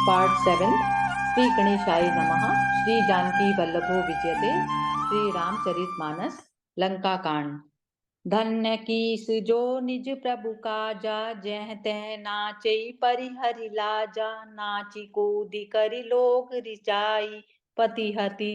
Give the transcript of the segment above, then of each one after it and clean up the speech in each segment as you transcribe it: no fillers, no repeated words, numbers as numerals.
Part 7। Shri गणेशाय नमः। श्री जानकी वल्लभो विजयते। श्री रामचरितमानस लंका कांड। धन्य कीस जो निज प्रभु काजा, जह तह नाचै परिहरि लाजा। नाची कूदि करि लोक रिचाई, पति हति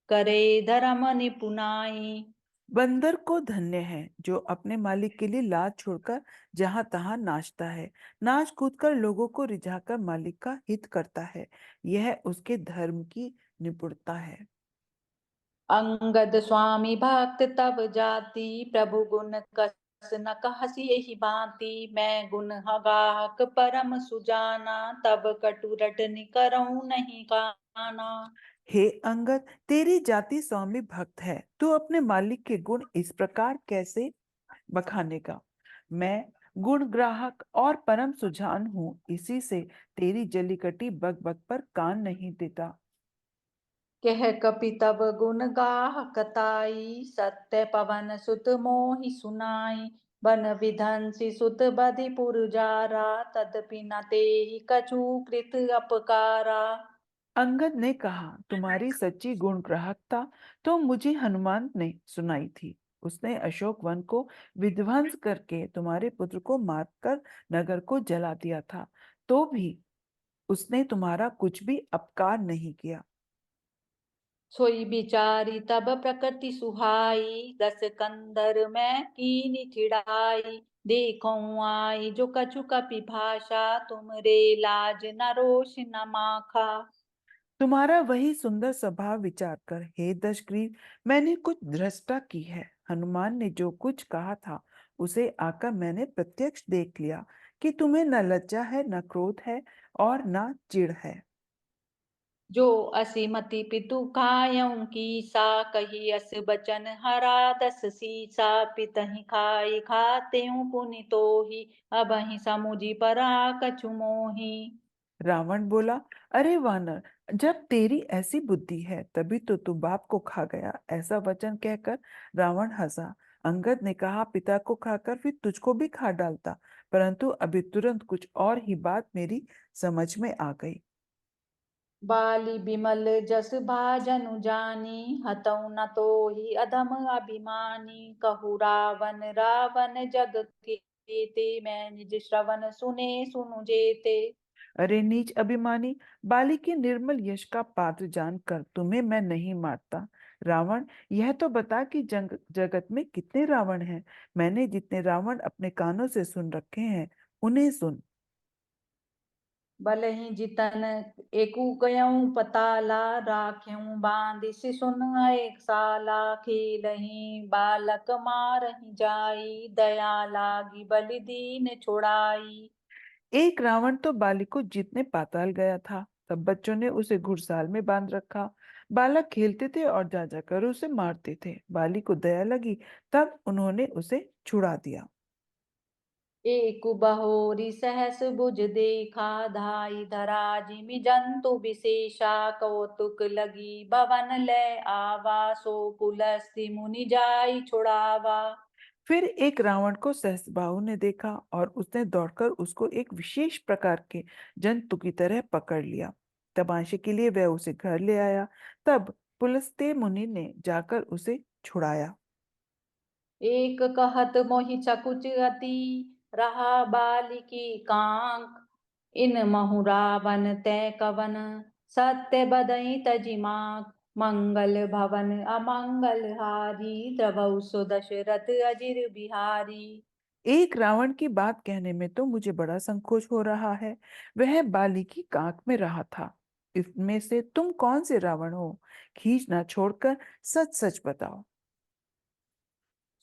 करे धर्म निपुनाई। बंदर को धन्य है जो अपने मालिक के लिए लाज छोड़कर जहां तहां नाचता है, नाच कूदकर लोगों को रिझाकर मालिक का हित करता है। यह उसके धर्म की निपुणता है। अंगद स्वामी भक्त तब जाति, प्रभु गुण कस न कहसी यही भांति। मैं गुण गाहक परम सुजाना, तब कटु रटनि करऊं नहीं काना। हे अंगद, तेरी जाति स्वामी भक्त है, तू अपने मालिक के गुण इस प्रकार कैसे बखानेगा। मैं गुण ग्राहक और परम सुजान हूँ, इसी से तेरी जलीकटी बक बक पर कान नहीं देता। कह कपि तब गुण गाहकताई, सत्य पवन सुत मोहि सुनाई। बन विधंसी सुत बधिपुर जारा, तदपि न तेहि कछु कृत अपकारा। अंगद ने कहा, तुम्हारी सच्ची गुण ग्राहकता तो मुझे हनुमान ने सुनाई थी। उसने अशोक वन को विध्वंस करके तुम्हारे पुत्र को मारकर नगर को जला दिया था, तो भी उसने तुम्हारा कुछ भी अपकार नहीं किया। सोई बिचारी तब प्रकृति सुहाई, दस कंदर मैं कीनी चिड़ाई। देखो आई जो कछु कपि भाषा, तुम रे लाज न रोष न माखा। तुम्हारा वही सुंदर स्वभाव विचार कर हे दशग्रीव, मैंने कुछ दृष्टा की है। हनुमान ने जो कुछ कहा था उसे आकर मैंने प्रत्यक्ष देख लिया कि तुम्हें न लज्जा है, न क्रोध है और न चिढ़ है। जो असीमति पितु खायऊं की सा, कही अस बचन हरा दस सीसा। पितहि खाई खाते पुनि तोहि, अबहि समुझि परा कछु मोहि। रावण बोला, अरे वानर, जब तेरी ऐसी बुद्धि है तभी तो तू बाप को खा गया। ऐसा वचन कहकर रावण हंसा। अंगद ने कहा, पिता को खाकर फिर तुझको भी खा डालता, परंतु अभी तुरंत कुछ और ही बात मेरी समझ में आ गई। बाली बिमल जस भाजनु जानी, हतऊ न तोहि अधम अभिमानी। कहु रावण रावण जग केते, मैं निज श्रवण सुने सुनु जेते। अरे नीच अभिमानी, बाली के निर्मल यश का पात्र जानकर तुम्हें मैं नहीं मारता। रावण, यह तो बता कि जगत में कितने रावण हैं। मैंने जितने रावण अपने कानों से सुन रखे हैं उन्हें सुन। भले ही जितन एकू कयऊं पताला, राख्यूं बांधिस सुन एक साला। खेलहीं बालक मारहि जाई, दया लागी बलि दीन छुड़ाई। एक रावण तो बाली को जीतने पाताल गया था। तब बच्चों ने उसे घुड़साल में बांध रखा। बालक खेलते थे और जा जाकर उसे मारते थे। बाली को दया लगी, तब उन्होंने उसे छुड़ा दिया। एक बहोरी सहस भुज देखा, धाई धरा जिमि जंतु विशेषा। कौतुक लगी भवन ले आवा, सो पुलस्त्य मुनि जाई छुड़ावा। फिर एक रावण को सहस्त्रबाहु ने देखा और उसने दौड़कर उसको एक विशेष प्रकार के जंतु की तरह पकड़ लिया। तमाशे के लिए वह उसे घर ले आया। तब पुलस्त्य मुनि ने जाकर उसे छुड़ाया। एक कहत मोहि चकुच अति, रहा बालिकी कांक। इन महु रावण तय कवन, सत्य बदई तजिमाक। मंगल भवन अमंगल हारी, द्रवौ सो दशरथ अजिर बिहारी। एक रावण की बात कहने में तो मुझे बड़ा संकोच हो रहा है। वह बाली की कांख में रहा था। इसमें से तुम कौन से रावण हो? खींच ना छोड़कर सच सच बताओ।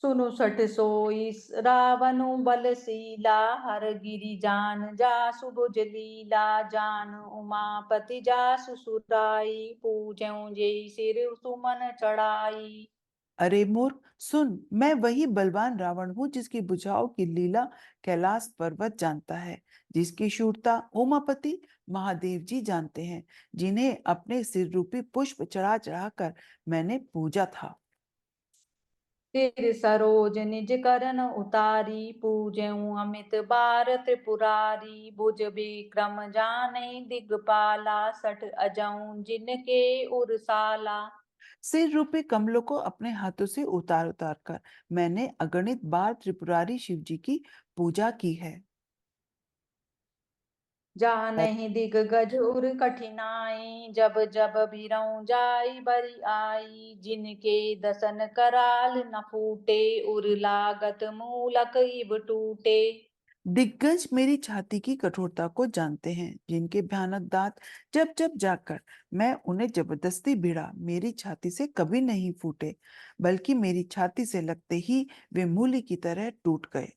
सुनु सठ सोई रावनु बलशीला, हर गिरि जान जासु भुज लीला। जान उमापति जासु सुराई, पूजऊं जेई सिर सुमन चढ़ाई। अरे मूर्ख, सुन, मैं वही बलवान रावण हूँ जिसकी भुजाओं की लीला कैलाश पर्वत जानता है, जिसकी शूरता उमापति महादेव जी जानते हैं, जिन्हें अपने सिर रूपी पुष्प चढ़ा चढ़ा कर मैंने पूजा था। सिर सरोज निज करन उतारी, पूजऊं अमित बार त्रिपुरारी। भुज बिक्रम जाने दिगपाला, सठ अजऊं जिनके उरसाला। सिर रूपी कमलों को अपने हाथों से उतार उतार कर मैंने अगणित बार त्रिपुरारी शिव जी की पूजा की है। जाने दिग्गज उर कठिनाई, जब जब भीरऊं जाई बरी आई। जिनके दसन कराल न फूटे, उर लागत मूलक इब टूटे। दिग्गज मेरी छाती की कठोरता को जानते हैं, जिनके भयानक दांत जब जब जाकर मैं उन्हें जबरदस्ती भिड़ा, मेरी छाती से कभी नहीं फूटे, बल्कि मेरी छाती से लगते ही वे मूली की तरह टूट गए।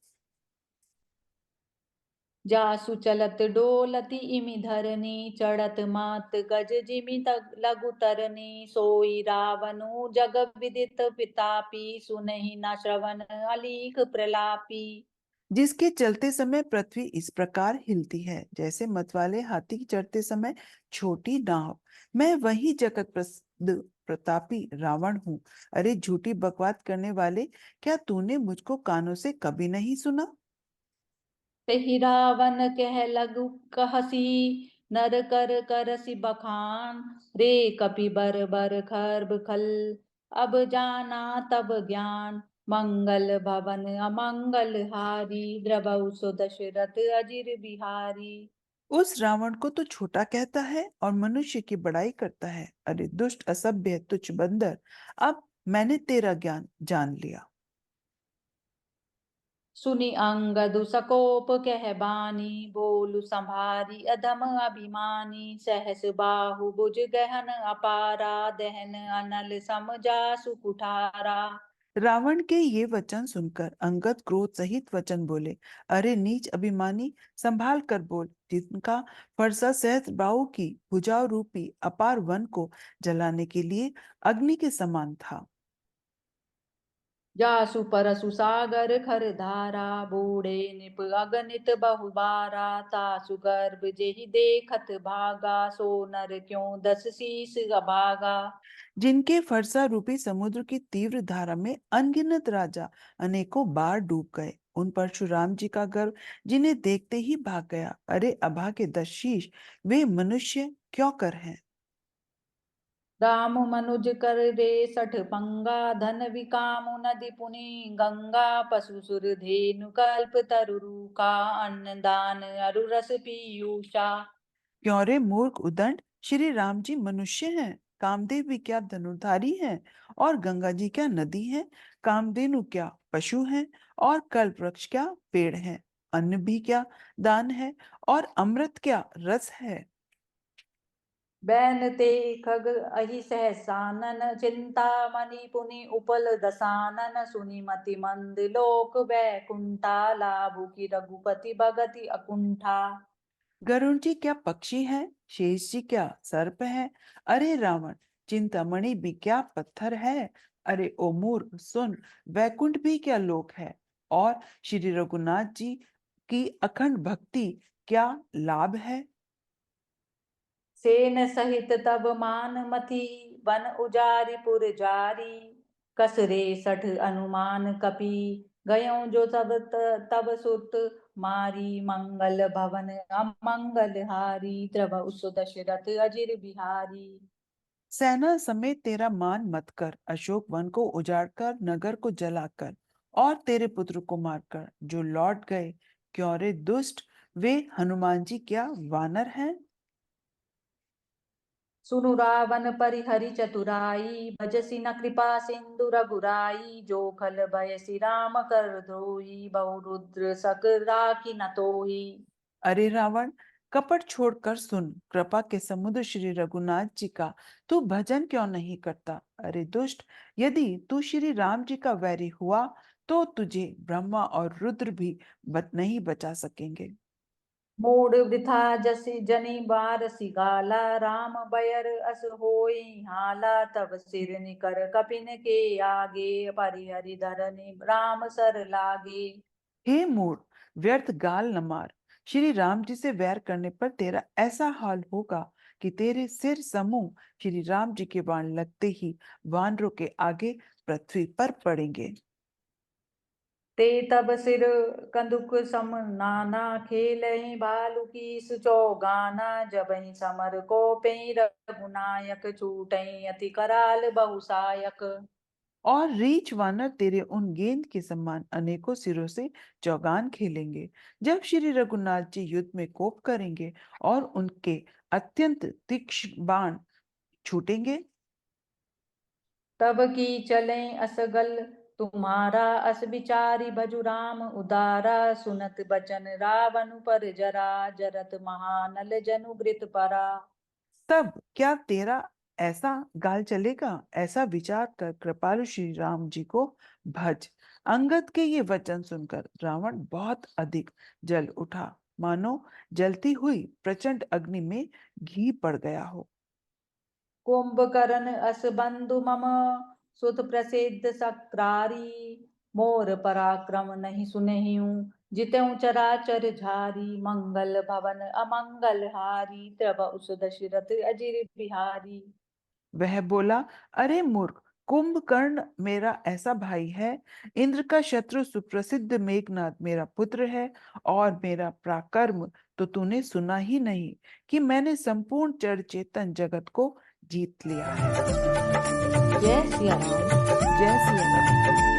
जासु चलत डोलती इमि धरनी, चढ़त मात गज जिमि लघु तरनी। सोई रावनु जग विदित पितापी, सुनहि न श्रवण अलीक प्रलापी। जिसके चलते समय पृथ्वी इस प्रकार हिलती है, जैसे मतवाले हाथी चढ़ते समय छोटी नाव। मैं वही जगत प्रसिद्ध प्रतापी रावण हूँ। अरे झूठी बकवास करने वाले, क्या तूने मुझको कानों से कभी नहीं सुना? तेहि रावण कह लघु कहसी, नर कर करसि बखान। रे कपि बर बर खर्ब खल, अब जाना तब ज्ञान। मंगल भवन अमंगल हारी, द्रवहु सो दशरथ अजिर बिहारी। उस रावण को तो छोटा कहता है और मनुष्य की बड़ाई करता है। अरे दुष्ट असभ्य तुच्छ बंदर, अब मैंने तेरा ज्ञान जान लिया। सुनि अंगदु सकोप कह बानी, बोलु संभारी अधम अभिमानी। सहस बाहु भुज गहन अपारा, दहन अनल सम जासु कुठारा। रावण के ये वचन सुनकर अंगद क्रोध सहित वचन बोले, अरे नीच अभिमानी, संभाल कर बोल। जिनका फरसा सहस्त्रबाहु की भुजाओं रूपी अपार वन को जलाने के लिए अग्नि के समान था। जासु परसु सागर खर धारा, बूढ़े निप अगणित बहुबारा। तासु गर्भ जेहि देखत भागा, सो नर क्यों दस शीस अभागा। जिनके फरसा रूपी समुद्र की तीव्र धारा में अनगिनत राजा अनेकों बार डूब गए, उन परशुराम जी का गर्व जिन्हें देखते ही भाग गया। अरे अभागे दस शीश, वे मनुष्य क्यों कर हैं? राम मनुज कर रे सठ पंगा, धन विकामु नदी पुनि गंगा। पशु सुर धेनु कल्प तरु का, अन्न दान अरु रस पीयूषा। क्यों रे मूर्ख उदंड, श्री राम जी मनुष्य हैं, कामदेव भी क्या धनुर्धारी हैं, और गंगा जी क्या नदी हैं, कामधेनु क्या पशु हैं, और कल्प वृक्ष क्या पेड़ हैं, अन्न भी क्या दान है, और अमृत क्या रस है। बैन ते खग अहि सहसानन, चिंता मणि पुनि उपल दसानन। सुनि मति मंद लोक बैकुंठा, लाभु की रघुपति भगति अकुंठा। गरुण जी क्या पक्षी हैं, शेष जी क्या सर्प हैं, अरे रावण चिंतामणि भी क्या पत्थर है। अरे ओ मूर्ख सुन, वैकुंठ भी क्या लोक है, और श्री रघुनाथ जी की अखंड भक्ति क्या लाभ है। सेन सहित तब मान मति, वन उजारि पुर जारी। कसरे सठ अनुमान कपि, गयों जो तब तब सुत मारी। मंगल भवन अमंगल हारी, द्रवहु सो दशरथ अजिर बिहारी। सेना समेत तेरा मान मत कर, अशोक वन को उजाड़कर नगर को जलाकर और तेरे पुत्र को मारकर जो लौट गए, क्यों रे दुष्ट, वे हनुमान जी क्या वानर हैं। सुनु रावण परिहरि चतुराई, भजसि न कृपा सिंधु रघुराई। जो खल भयसि राम कर धोई, बहु रुद्र सक राखी न तोही। अरे रावण, कपट छोड़कर सुन, कृपा के समुद्र श्री रघुनाथ जी का तू भजन क्यों नहीं करता। अरे दुष्ट, यदि तू श्री राम जी का वैरी हुआ तो तुझे ब्रह्मा और रुद्र भी नहीं बचा सकेंगे। मूढ़ वृथा जसि जनि बारसि गाला, राम बयर अस होई हाला। तब सिर निकर कपिन के आगे, परिहरि धरनि राम सर लागे। हे मूढ़, व्यर्थ गाल न मार। श्री राम जी से वैर करने पर तेरा ऐसा हाल होगा कि तेरे सिर समूह श्री राम जी के बाण लगते ही वानरों के आगे पृथ्वी पर पड़ेंगे। ते तब सिर कंदुक सम नाना खेलहि भालू की सुचौगाना जबहि समर को पें रघुनायक छूटहि अति कराल बहुसायक। और रीछ वानर तेरे उन गेंद के समान अनेकों सिरों से चौगान खेलेंगे जब श्री रघुनाथ जी युद्ध में कोप करेंगे और उनके अत्यंत तीक्ष्ण बाण छूटेंगे। तब की चलें असगल तुम्हारा अस विचारी भजु राम उदारा सुनत बचन रावण पर जरा जरत महानल जनु घृत परा। तब क्या तेरा ऐसा गाल चलेगा? ऐसा विचार कर कृपालु श्री राम जी को भज। अंगद के ये वचन सुनकर रावण बहुत अधिक जल उठा, मानो जलती हुई प्रचंड अग्नि में घी पड़ गया हो। कुंभकर्ण अस बंधु मम सुत प्रसिद्ध सक्रारी मोर पराक्रम नहीं सुनहिउ जितऊ चराचर झारी मंगल भवन अमंगल हारी तब उस दशरथ अजिर बिहारी। वह बोला, अरे मूर्ख, कुंभकर्ण मेरा ऐसा भाई है। इंद्र का शत्रु सुप्रसिद्ध मेघनाद मेरा पुत्र है। और मेरा पराक्रम तो तूने सुना ही नहीं कि मैंने संपूर्ण जड़ चेतन जगत को जीत लिया है। जय सिया राम। जय श्री राम।